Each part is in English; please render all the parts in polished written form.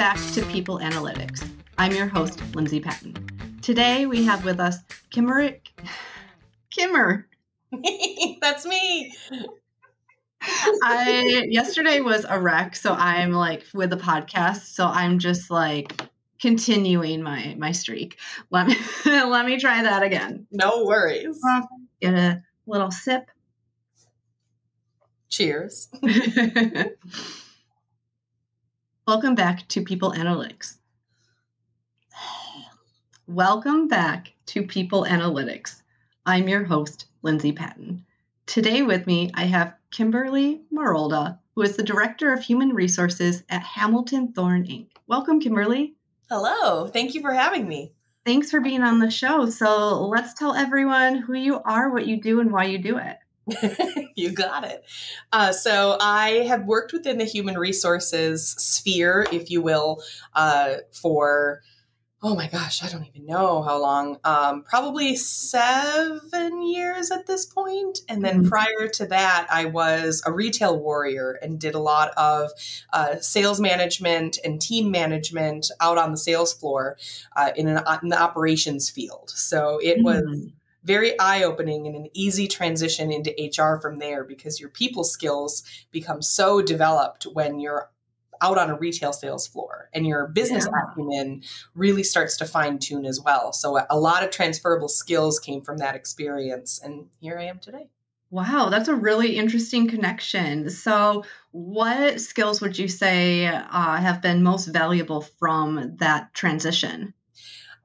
back to People Analytics. I'm your host, Lindsay Patton. Today we have with us Kimmer. That's me. Yesterday was a wreck, so I'm like with the podcast, so I'm just like continuing my streak. Let me try that again. No worries. Get a little sip. Cheers. Welcome back to People Analytics. Welcome back to People Analytics. I'm your host, Lindsay Patton. Today with me, I have Kimberly Marolda, who is the Director of Human Resources at Hamilton Thorne Inc. Welcome, Kimberly. Hello. Thank you for having me. Thanks for being on the show. So let's tell everyone who you are, what you do, and why you do it. You got it. So I have worked within the human resources sphere, if you will, for, oh my gosh, I don't even know how long, probably 7 years at this point. And then prior to that, I was a retail warrior and did a lot of sales management and team management out on the sales floor in the operations field. So it was very eye-opening and an easy transition into HR from there, because your people skills become so developed when you're out on a retail sales floor, and your business acumen really starts to fine tune as well. So a lot of transferable skills came from that experience, and here I am today. Wow, that's a really interesting connection. So what skills would you say have been most valuable from that transition?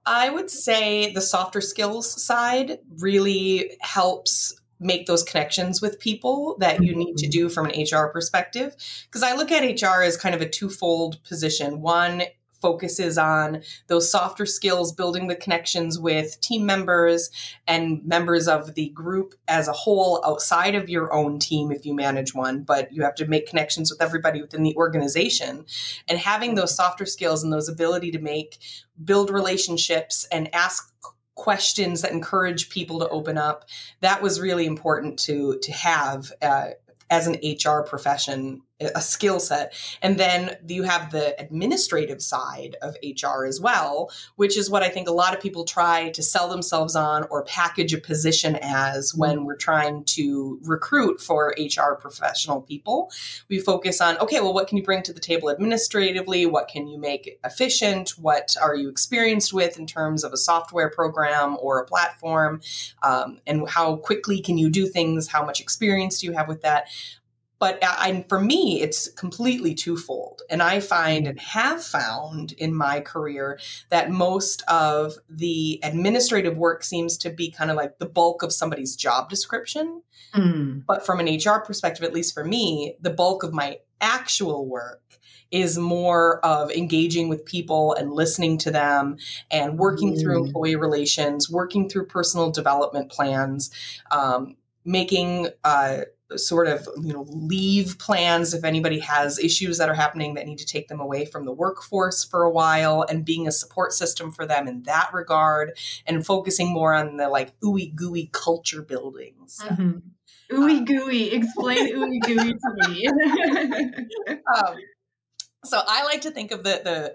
I would say the softer skills side really helps make those connections with people that you need to do from an HR perspective. Because I look at HR as kind of a twofold position. One focuses on those softer skills, building the connections with team members and members of the group as a whole outside of your own team if you manage one, but you have to make connections with everybody within the organization. And having those softer skills and those ability to build relationships and ask questions that encourage people to open up, that was really important to have as an HR profession, a skill set. And then you have the administrative side of HR as well, which is what I think a lot of people try to sell themselves on or package a position as when we're trying to recruit for HR professional people. We focus on, okay, well, what can you bring to the table administratively? What can you make efficient? What are you experienced with in terms of a software program or a platform? And how quickly can you do things? How much experience do you have with that? But for me, it's completely twofold. And I find and have found in my career that most of the administrative work seems to be kind of like the bulk of somebody's job description. But from an HR perspective, at least for me, the bulk of my actual work is more of engaging with people and listening to them and working through employee relations, working through personal development plans, making sort of, leave plans if anybody has issues that are happening that need to take them away from the workforce for a while, and being a support system for them in that regard, and focusing more on the ooey gooey culture building stuff. Ooey gooey. Explain ooey gooey to me. So I like to think of the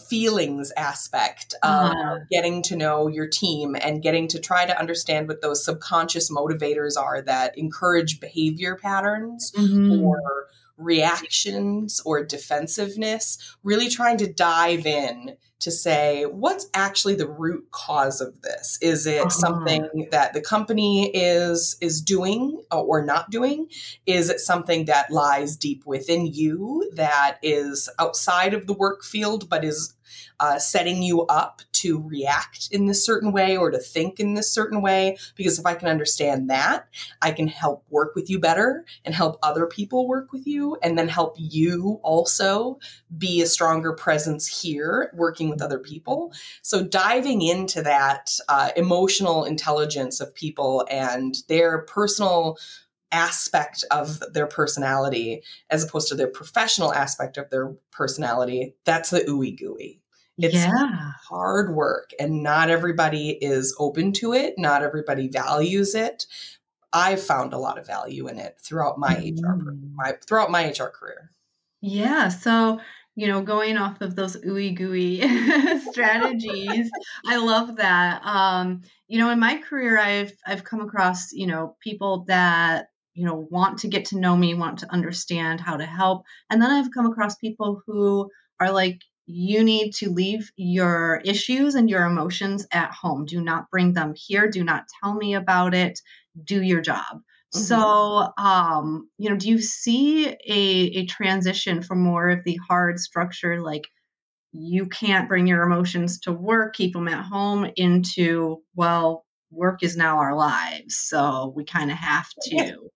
feelings aspect of getting to know your team and getting to try to understand what those subconscious motivators are that encourage behavior patterns or reactions or defensiveness, really trying to dive in to say, what's actually the root cause of this? Is it something that the company is doing or not doing? Is it something that lies deep within you that is outside of the work field, but is setting you up to react in this certain way or to think in this certain way? Because if I can understand that, I can help work with you better and help other people work with you, and then help you also be a stronger presence here working with other people. So diving into that emotional intelligence of people and their personal aspect of their personality as opposed to their professional aspect of their personality, that's the ooey gooey. It's hard work, and not everybody is open to it. Not everybody values it. I've found a lot of value in it throughout my HR career. Yeah. So going off of those ooey gooey strategies, I love that. In my career, I've come across, people that, want to get to know me, want to understand how to help. And then I've come across people who are like, you need to leave your issues and your emotions at home. Do not bring them here. Do not tell me about it. Do your job. So, do you see a transition from more of the hard structure, like you can't bring your emotions to work, keep them at home, into, well, work is now our lives. So we kind of have to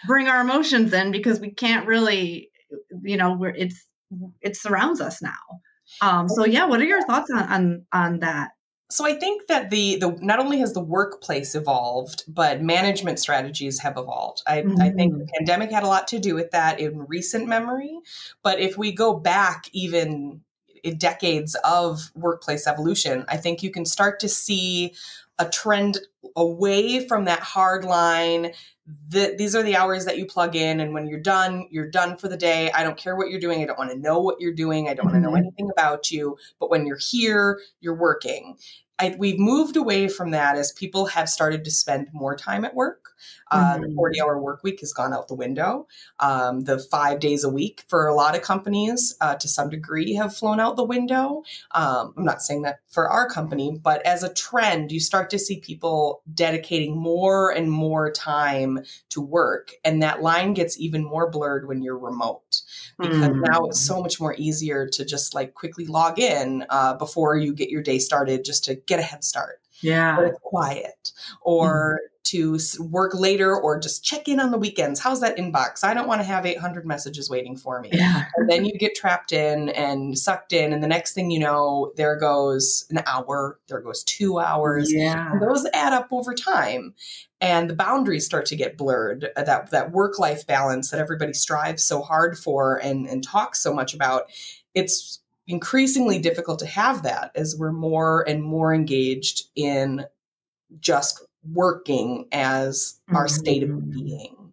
bring our emotions in because we can't really, it surrounds us now. So yeah, what are your thoughts on that? So I think that the not only has the workplace evolved, but management strategies have evolved. I think the pandemic had a lot to do with that in recent memory. But if we go back even in decades of workplace evolution, I think you can start to see a trend away from that hard line. These are the hours that you plug in, and when you're done for the day. I don't care what you're doing. I don't want to know what you're doing. I don't want to know anything about you. But when you're here, you're working. We've moved away from that as people have started to spend more time at work. The 40-hour work week has gone out the window. The 5 days a week for a lot of companies, to some degree, have flown out the window. I'm not saying that for our company, but as a trend, you start to see people dedicating more and more time to work. And that line gets even more blurred when you're remote, because now it's so much more easier to just like quickly log in before you get your day started, just to get a head start. Yeah. But it's quiet, or to work later, or just check in on the weekends. How's that inbox? I don't want to have 800 messages waiting for me. Yeah. And then you get trapped in and sucked in. And the next thing you know, there goes an hour, there goes 2 hours. Yeah. And those add up over time. And the boundaries start to get blurred. That work-life balance that everybody strives so hard for and talks so much about, it's increasingly difficult to have that as we're more and more engaged in just working as our state of being.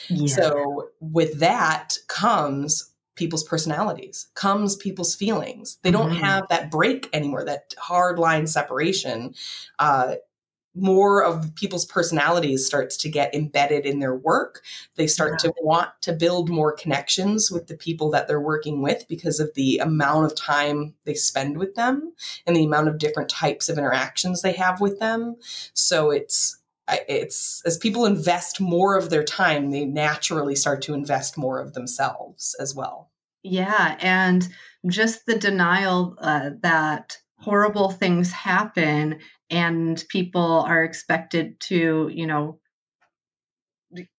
Yeah. So with that comes people's personalities, comes people's feelings. They don't have that break anymore, that hard line separation. More of people's personalities starts to get embedded in their work. They start to want to build more connections with the people that they're working with because of the amount of time they spend with them and the amount of different types of interactions they have with them. So it's as people invest more of their time, they naturally start to invest more of themselves as well. Yeah. And just the denial that horrible things happen and people are expected to,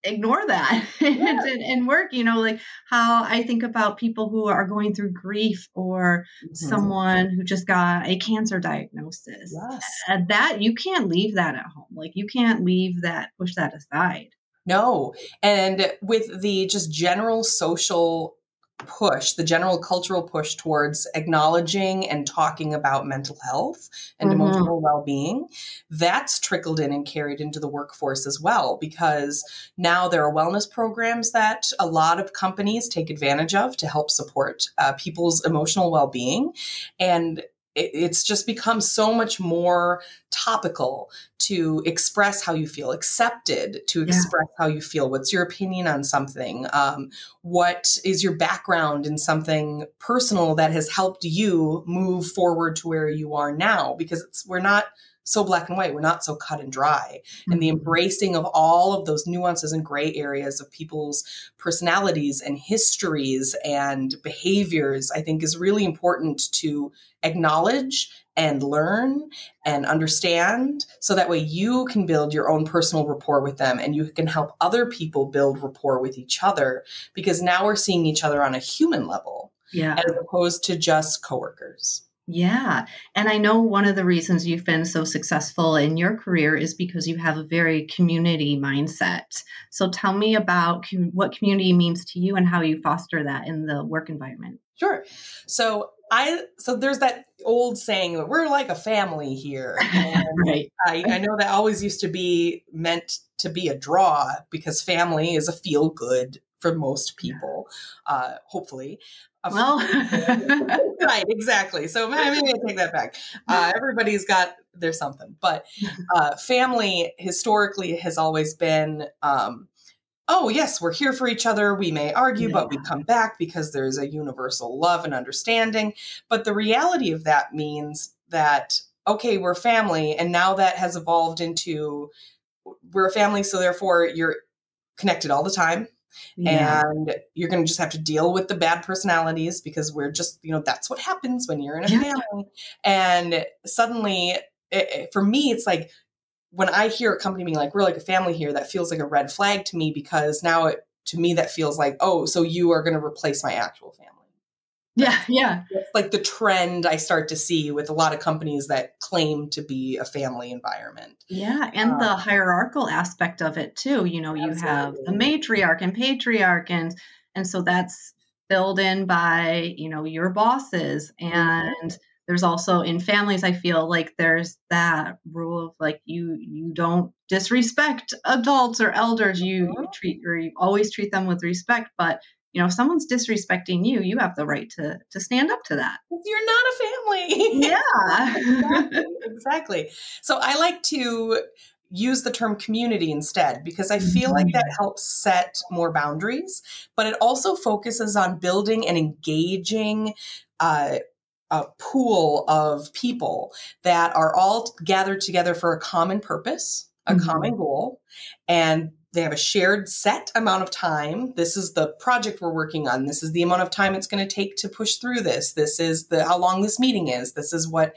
ignore that and work, like how I think about people who are going through grief, or someone who just got a cancer diagnosis. That you can't leave that at home. Like you can't push that aside. No. And with the just general social push, the general cultural push towards acknowledging and talking about mental health and emotional well-being, that's trickled in and carried into the workforce as well, because now there are wellness programs that a lot of companies take advantage of to help support people's emotional well-being. And it's just become so much more topical to express how you feel, accepted to express how you feel. What's your opinion on something? What is your background in something personal that has helped you move forward to where you are now? Because we're not so black and white. We're not so cut and dry. And the embracing of all of those nuances and gray areas of people's personalities and histories and behaviors, I think is really important to acknowledge and learn and understand, so that way you can build your own personal rapport with them and you can help other people build rapport with each other, because now we're seeing each other on a human level as opposed to just coworkers. Yeah. And I know one of the reasons you've been so successful in your career is because you have a very community mindset. So tell me about what community means to you and how you foster that in the work environment. Sure. So there's that old saying that we're like a family here. And Right. I know that always used to be meant to be a draw, because family is a feel-good for most people, hopefully. Well, Right, exactly. So maybe I take that back. Everybody's got there's something, but family historically has always been, oh yes, we're here for each other. We may argue, but we come back because there's a universal love and understanding. But the reality of that means that, okay, we're family, and now that has evolved into we're a family, so therefore you're connected all the time. yeah. And you're going to just have to deal with the bad personalities because we're just, that's what happens when you're in a Yeah. family. And suddenly, for me, it's like when I hear a company being like, we're like a family here, that feels like a red flag to me because now to me, that feels like, oh, so you are going to replace my actual family. Yeah. That's like the trend I start to see with a lot of companies that claim to be a family environment. Yeah. And the hierarchical aspect of it too. You have the matriarch and patriarch, and so that's filled in by, your bosses. And there's also in families, I feel like there's that rule of like, you don't disrespect adults or elders. You always treat them with respect, but if someone's disrespecting you, you have the right to stand up to that. You're not a family. Yeah. Exactly. So I like to use the term community instead because I feel like that helps set more boundaries, but it also focuses on building and engaging a pool of people that are all gathered together for a common purpose, a common goal, and they have a shared set amount of time. This is the project we're working on. This is the amount of time it's going to take to push through this. This is how long this meeting is. This is what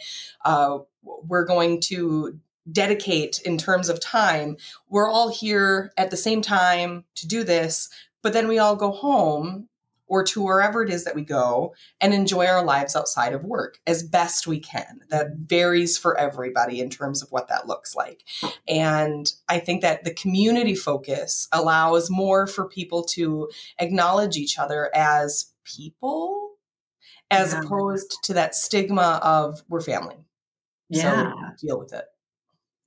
we're going to dedicate in terms of time. We're all here at the same time to do this, but then we all go home or to wherever it is that we go and enjoy our lives outside of work as best we can. That varies for everybody in terms of what that looks like. And I think that the community focus allows more for people to acknowledge each other as people, as opposed to that stigma of we're family. Yeah. So deal with it.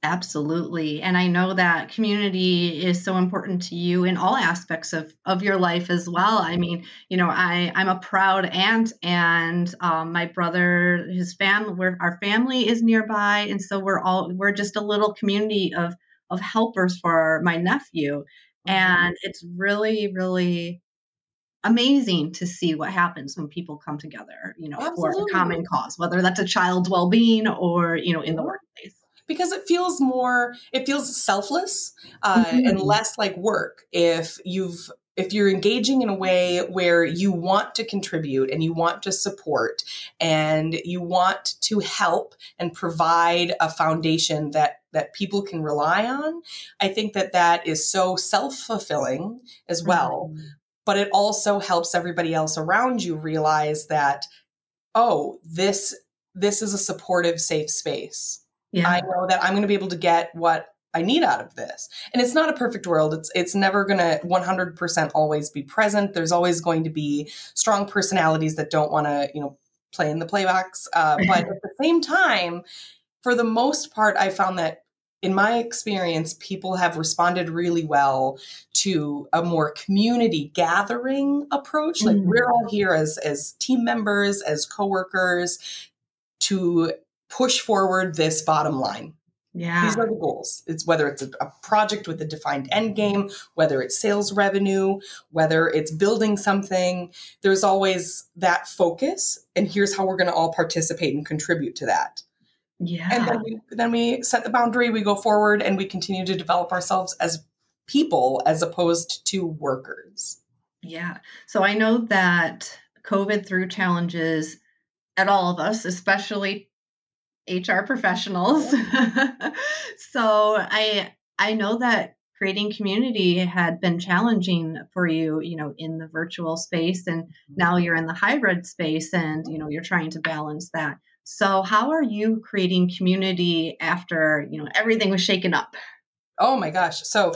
Absolutely. And I know that community is so important to you in all aspects of your life as well. I mean, I'm a proud aunt, and my brother, his family, our family is nearby. And so we're just a little community of helpers for my nephew. And it's really, really amazing to see what happens when people come together, for a common cause, whether that's a child's well-being or, in the workplace. Because it feels selfless and less like work. If you're engaging in a way where you want to contribute and you want to support and you want to help and provide a foundation that people can rely on, I think that is so self-fulfilling as well. But it also helps everybody else around you realize that, oh, this is a supportive, safe space. Yeah. I know that I'm going to be able to get what I need out of this. And it's not a perfect world. It's never going to 100% always be present. There's always going to be strong personalities that don't want to, play in the playbox. But at the same time, for the most part, I found that in my experience, people have responded really well to a more community gathering approach. Like we're all here as team members, as coworkers, to push forward this bottom line. Yeah. These are the goals. It's whether it's a project with a defined end game, whether it's sales revenue, whether it's building something, there's always that focus. And here's how we're going to all participate and contribute to that. Yeah. And then we set the boundary, we go forward, and we continue to develop ourselves as people as opposed to workers. Yeah. So I know that COVID threw challenges at all of us, especially HR professionals. So I know that creating community had been challenging for you, in the virtual space, and now you're in the hybrid space, and you're trying to balance that. So how are you creating community after, everything was shaken up? Oh my gosh. So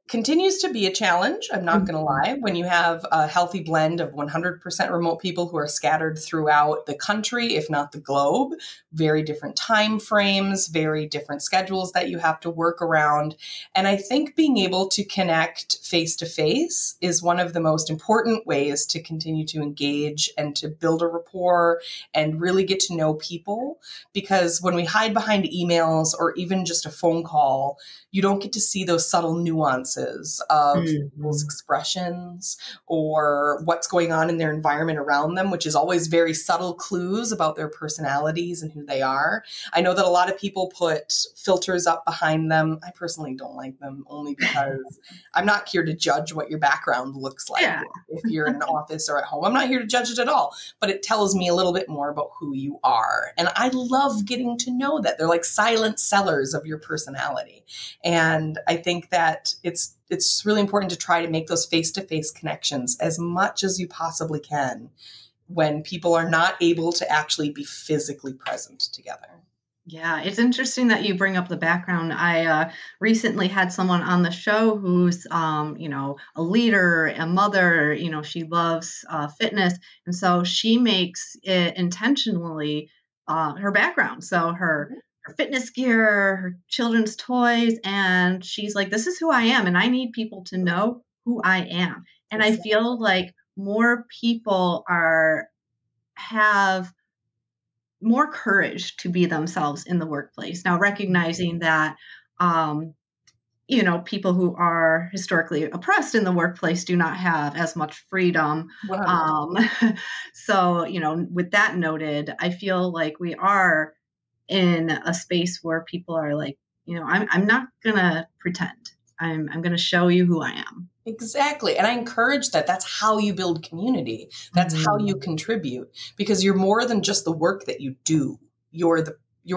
continues to be a challenge. I'm not going to lie. When you have a healthy blend of 100% remote people who are scattered throughout the country, if not the globe, very different time frames, very different schedules that you have to work around. And I think being able to connect face to face is one of the most important ways to continue to engage and to build a rapport and really get to know people. Because when we hide behind emails or even just a phone call, you don't get to see those subtle nuances of people's expressions or what's going on in their environment around them, which is always very subtle clues about their personalities and who they are. I know that a lot of people put filters up behind them. I personally don't like them, only because I'm not here to judge what your background looks like. Yeah. If you're in an office or at home, I'm not here to judge it at all, but it tells me a little bit more about who you are. And I love getting to know that. They're like silent sellers of your personality. And I think that it's really important to try to make those face-to-face connections as much as you possibly can when people are not able to actually be physically present together. Yeah, it's interesting that you bring up the background. I recently had someone on the show who's, a leader, a mother, she loves fitness. And so she makes it intentionally her background. So her fitness gear, her children's toys, and she's like, this is who I am. And I need people to know who I am. And I feel like more people have more courage to be themselves in the workplace. Now, recognizing that, people who are historically oppressed in the workplace do not have as much freedom. So, with that noted, I feel like we are in a space where people are like, I'm not going to pretend. I'm going to show you who I am. Exactly. And I encourage that. That's how you build community. That's how you contribute, because you're more than just the work that you do. You're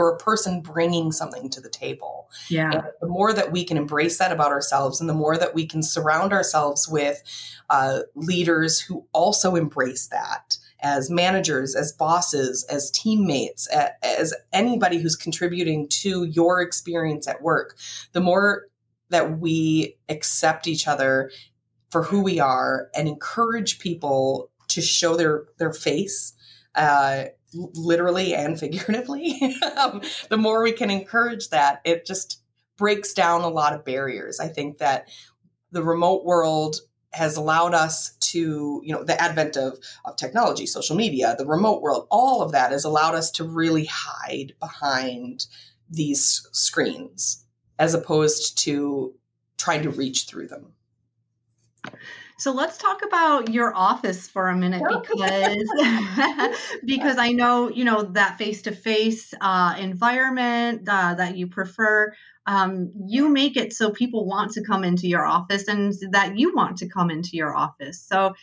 a person bringing something to the table. Yeah. And the more that we can embrace that about ourselves, and the more that we can surround ourselves with leaders who also embrace that, as managers, as bosses, as teammates, as anybody who's contributing to your experience at work, the more that we accept each other for who we are and encourage people to show their face, literally and figuratively, the more we can encourage that, it just breaks down a lot of barriers. I think that the remote world has allowed us to, the advent of technology, social media, the remote world, all of that has allowed us to really hide behind these screens, as opposed to trying to reach through them. So let's talk about your office for a minute, because I know, that face-to-face environment that you prefer, you make it so people want to come into your office and that you want to come into your office. So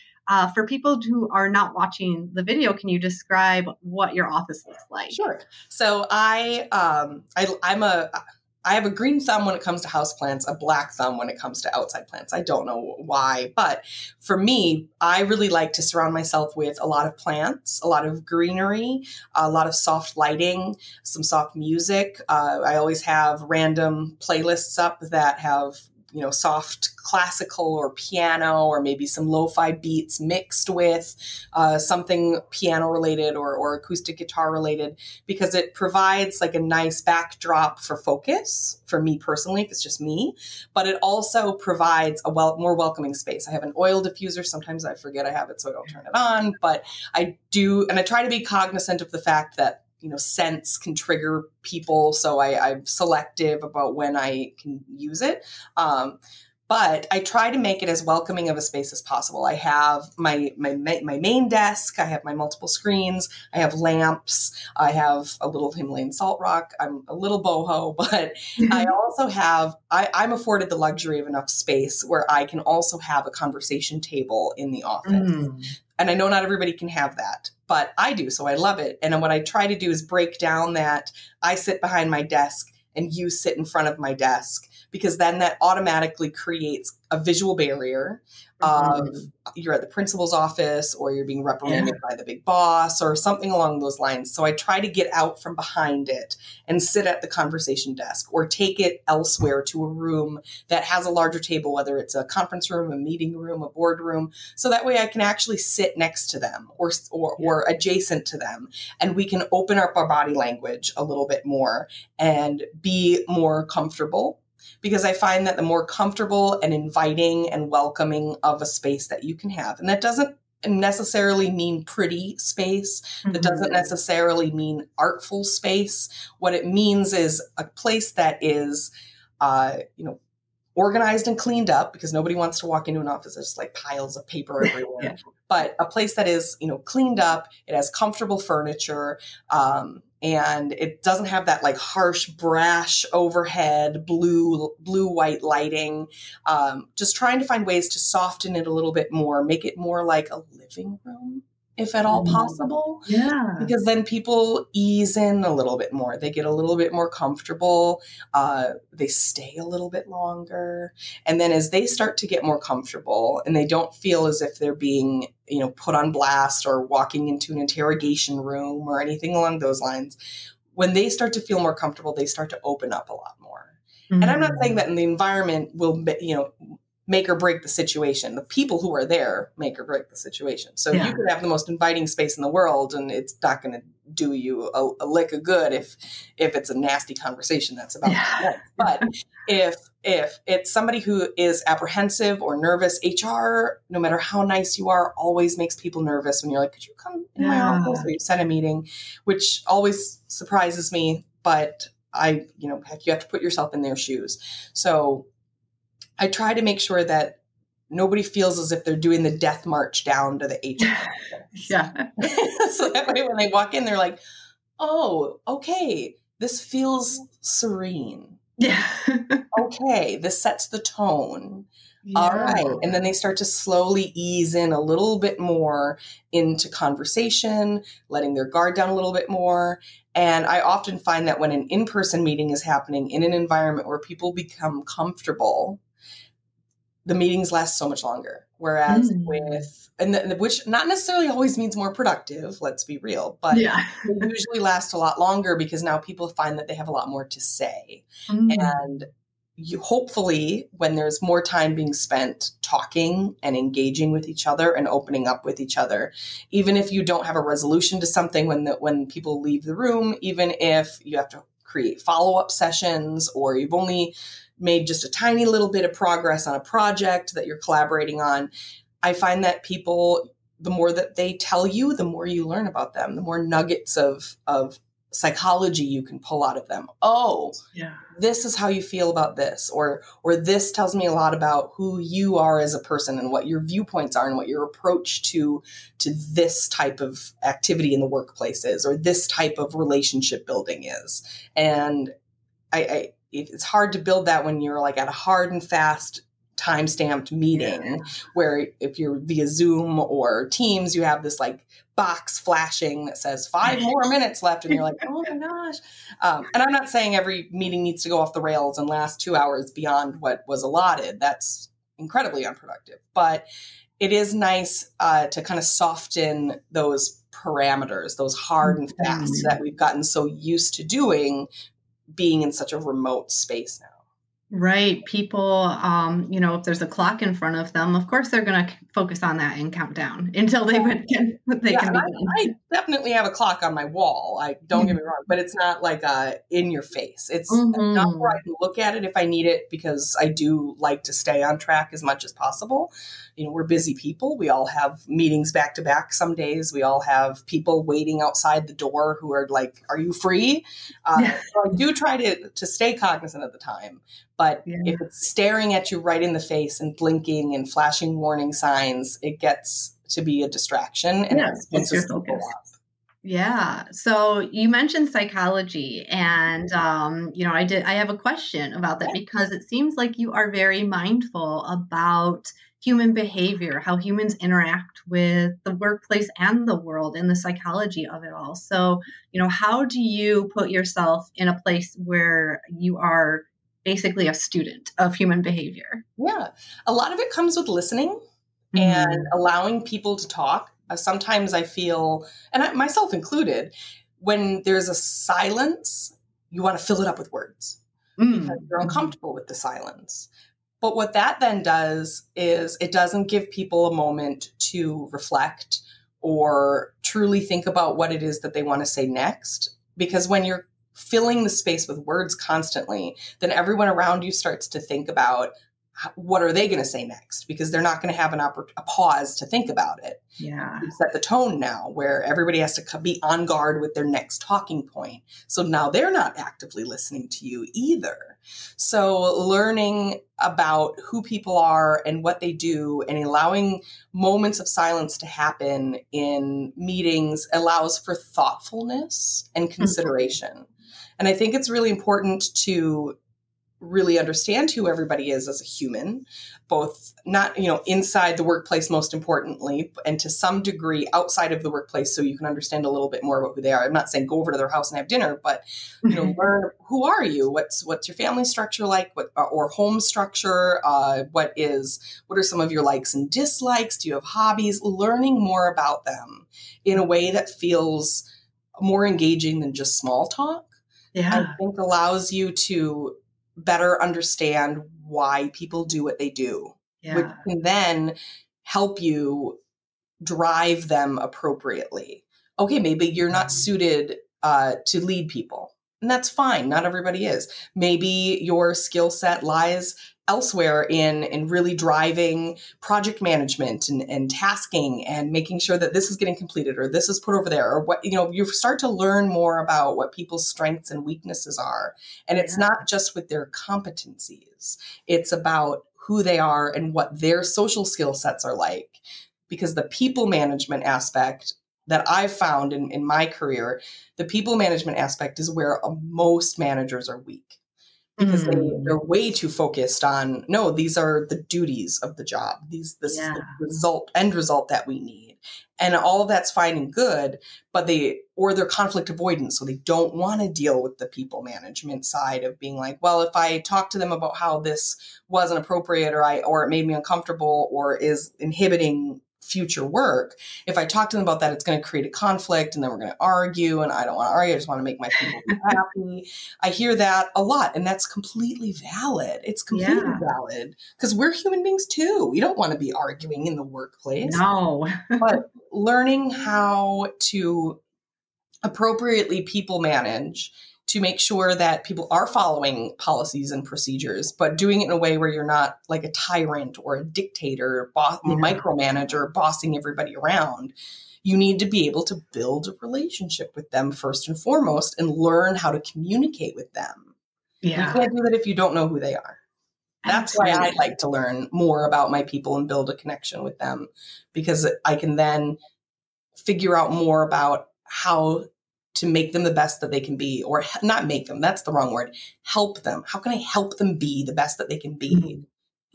for people who are not watching the video, can you describe what your office looks like? Sure. So I have a green thumb when it comes to houseplants, a black thumb when it comes to outside plants. I don't know why, but for me, I really like to surround myself with a lot of plants, a lot of greenery, a lot of soft lighting, some soft music. I always have random playlists up that have, soft classical or piano, or maybe some lo-fi beats mixed with something piano related or acoustic guitar related, because it provides like a nice backdrop for focus for me personally, if it's just me, but it also provides a more welcoming space. I have an oil diffuser. Sometimes I forget I have it, so I don't turn it on, but I do. And I try to be cognizant of the fact that scents can trigger people. So I'm selective about when I can use it. But I try to make it as welcoming of a space as possible. I have my main desk. I have my multiple screens. I have lamps. I have a little Himalayan salt rock. I'm a little boho, but I also have, I'm afforded the luxury of enough space where I can also have a conversation table in the office. And I know not everybody can have that, but I do. So I love it. And what I try to do is break down that I sit behind my desk and you sit in front of my desk, because then that automatically creates a visual barrier of you're at the principal's office or you're being reprimanded by the big boss or something along those lines. So I try to get out from behind it and sit at the conversation desk or take it elsewhere to a room that has a larger table, whether it's a conference room, a meeting room, a board room. So that way I can actually sit next to them or adjacent to them, and we can open up our body language a little bit more and be more comfortable. Because I find that the more comfortable and inviting and welcoming of a space that you can have, and that doesn't necessarily mean pretty space, that doesn't necessarily mean artful space. What it means is a place that is, organized and cleaned up, because nobody wants to walk into an office that's like piles of paper everywhere. But a place that is, cleaned up, it has comfortable furniture, and it doesn't have that like harsh, brash overhead, blue-white lighting. Just trying to find ways to soften it a little bit more, make it more like a living room, if at all possible. Yeah. Because then people ease in a little bit more. They get a little bit more comfortable. They stay a little bit longer. And then as they start to get more comfortable and they don't feel as if they're being, put on blast or walking into an interrogation room or anything along those lines, when they start to feel more comfortable, they start to open up a lot more. And I'm not saying that in the environment will, make or break the situation. The people who are there make or break the situation. So you could have the most inviting space in the world and it's not going to do you a lick of good if it's a nasty conversation that's about that. But if it's somebody who is apprehensive or nervous, HR, no matter how nice you are, always makes people nervous when you're like, could you come in my office? Or you set a meeting, which always surprises me. But heck, you have to put yourself in their shoes. So I try to make sure that nobody feels as if they're doing the death march down to the HR. So that way when they walk in, they're like, oh, okay, this feels serene. Okay, this sets the tone. All right. And then they start to slowly ease in a little bit more into conversation, letting their guard down a little bit more. And I often find that when an in-person meeting is happening in an environment where people become comfortable, the meetings last so much longer. Whereas which not necessarily always means more productive, let's be real, but they usually last a lot longer because now people find that they have a lot more to say. And you hopefully, when there's more time being spent talking and engaging with each other and opening up with each other, even if you don't have a resolution to something when people leave the room, even if you have to create follow-up sessions or you've only made just a tiny little bit of progress on a project that you're collaborating on, I find that people, the more that they tell you, the more you learn about them, the more nuggets of psychology you can pull out of them. Oh, this is how you feel about this, or this tells me a lot about who you are as a person and what your viewpoints are and what your approach to this type of activity in the workplace is, or this type of relationship building is. And it's hard to build that when you're like at a hard and fast time-stamped meeting where if you're via Zoom or Teams, you have this like box flashing that says 5 more minutes left. And you're like, oh my gosh. And I'm not saying every meeting needs to go off the rails and last 2 hours beyond what was allotted. That's incredibly unproductive. But it is nice to kind of soften those parameters, those hard and fast that we've gotten so used to doing, being in such a remote space now. Right. People, if there's a clock in front of them, of course they're going to focus on that and count down until they can be done. I definitely have a clock on my wall. Don't get me wrong, but it's not like in your face. It's not where I can look at it if I need it, because I do like to stay on track as much as possible. We're busy people. We all have meetings back to back. Some days we all have people waiting outside the door who are like, are you free? So I do try to stay cognizant of the time. But if it's staring at you right in the face and blinking and flashing warning signs, it gets to be a distraction. And it's your focus. Yeah. So you mentioned psychology, and I have a question about that because it seems like you are very mindful about human behavior, how humans interact with the workplace and the world, and the psychology of it all. So, how do you put yourself in a place where you are basically a student of human behavior. Yeah. A lot of it comes with listening and allowing people to talk. Sometimes I feel, and myself included, when there's a silence, you want to fill it up with words because you're uncomfortable with the silence. But what that then does is it doesn't give people a moment to reflect or truly think about what it is that they want to say next. Because when you're filling the space with words constantly, then everyone around you starts to think about what are they going to say next? Because they're not going to have a pause to think about it. Yeah. You set the tone now where everybody has to be on guard with their next talking point. So now they're not actively listening to you either. So learning about who people are and what they do and allowing moments of silence to happen in meetings allows for thoughtfulness and consideration. And I think it's really important to really understand who everybody is as a human, both not, inside the workplace, most importantly, and to some degree outside of the workplace. So you can understand a little bit more about who they are. I'm not saying go over to their house and have dinner, but, learn who are you? What's your family structure like? Or home structure? What are some of your likes and dislikes? Do you have hobbies? Learning more about them in a way that feels more engaging than just small talk. Yeah. I think allows you to better understand why people do what they do, which can then help you drive them appropriately. Okay, maybe you're not suited to lead people, and that's fine. Not everybody is. Maybe your skill set lies elsewhere in really driving project management and tasking and making sure that this is getting completed or this is put over there or what, you start to learn more about what people's strengths and weaknesses are. And it's not just with their competencies. It's about who they are and what their social skill sets are like. Because the people management aspect that I've found in my career, the people management aspect is where most managers are weak. Because they're way too focused on, no, these are the duties of the job. This is the end result that we need. And all of that's fine and good, but they're conflict avoidance. So they don't want to deal with the people management side of being like, well, if I talk to them about how this wasn't appropriate or it made me uncomfortable or is inhibiting future work, if I talk to them about that, it's going to create a conflict and then we're going to argue, and I don't want to argue. I just want to make my people happy. I hear that a lot, and that's completely valid. It's completely valid because we're human beings too. We don't want to be arguing in the workplace. No. But learning how to appropriately people manage to make sure that people are following policies and procedures, but doing it in a way where you're not like a tyrant or a dictator, micromanager, bossing everybody around. You need to be able to build a relationship with them first and foremost and learn how to communicate with them. Yeah. You can't do that if you don't know who they are. That's why I like to learn more about my people and build a connection with them, because I can then figure out more about how to make them the best that they can be, or not make them, that's the wrong word, help them. How can I help them be the best that they can be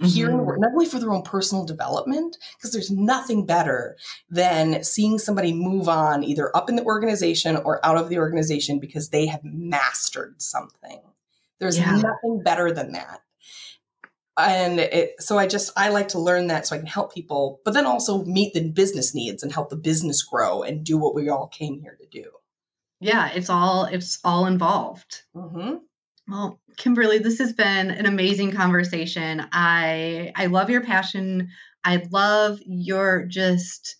here in the work, not only for their own personal development, because there's nothing better than seeing somebody move on either up in the organization or out of the organization because they have mastered something. There's nothing better than that. And so I like to learn that so I can help people, but then also meet the business needs and help the business grow and do what we all came here to do. Yeah, it's all involved. Well, Kimberly, this has been an amazing conversation. I love your passion. I love your just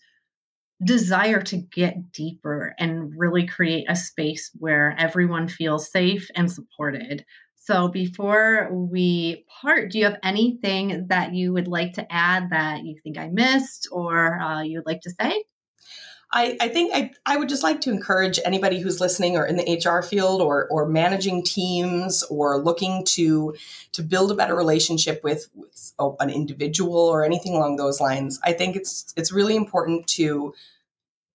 desire to get deeper and really create a space where everyone feels safe and supported. So before we part, do you have anything that you would like to add that you think I missed or you would like to say? I think I would just like to encourage anybody who's listening or in the HR field or managing teams or looking to build a better relationship with an individual or anything along those lines. I think it's really important to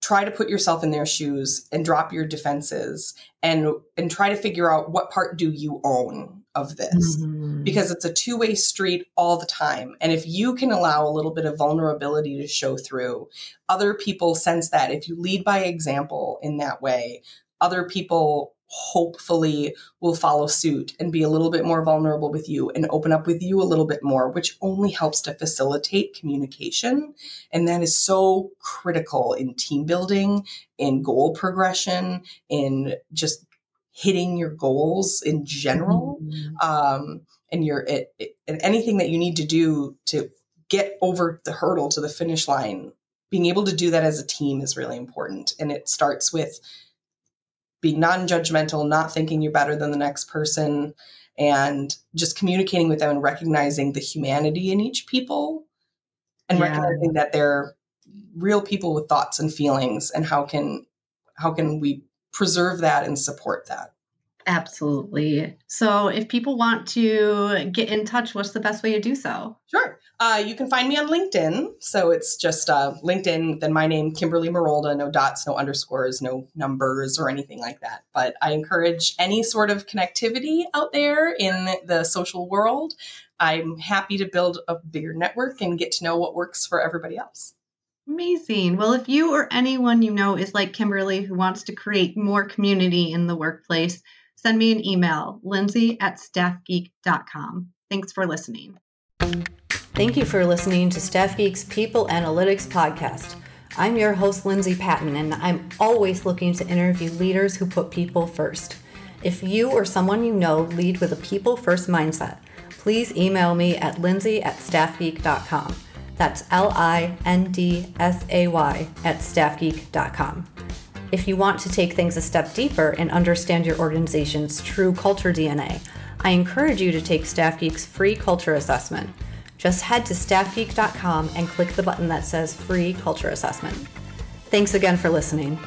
try to put yourself in their shoes and drop your defenses and try to figure out what part do you own of this, because it's a two-way street all the time. And if you can allow a little bit of vulnerability to show through, other people sense that. If you lead by example in that way, other people hopefully will follow suit and be a little bit more vulnerable with you and open up with you a little bit more, which only helps to facilitate communication. And that is so critical in team building, in goal progression, in just hitting your goals in general. And and anything that you need to do to get over the hurdle to the finish line, being able to do that as a team is really important. And it starts with being non-judgmental, not thinking you're better than the next person, and just communicating with them and recognizing the humanity in each people and recognizing that they're real people with thoughts and feelings, and how can we preserve that and support that. Absolutely. So if people want to get in touch, what's the best way to do so? Sure. You can find me on LinkedIn. So it's just LinkedIn, then my name, Kimberly Marolda, no dots, no underscores, no numbers or anything like that. But I encourage any sort of connectivity out there in the social world. I'm happy to build a bigger network and get to know what works for everybody else. Amazing. Well, if you or anyone you know is like Kimberly who wants to create more community in the workplace, send me an email, lindsay@staffgeek.com. Thanks for listening. Thank you for listening to Staff Geek's People Analytics Podcast. I'm your host, Lindsay Patton, and I'm always looking to interview leaders who put people first. If you or someone you know lead with a people-first mindset, please email me at lindsay@staffgeek.com. That's LINDSAY@staffgeek.com. If you want to take things a step deeper and understand your organization's true culture DNA, I encourage you to take Staff Geek's free culture assessment. Just head to staffgeek.com and click the button that says Free Culture Assessment. Thanks again for listening.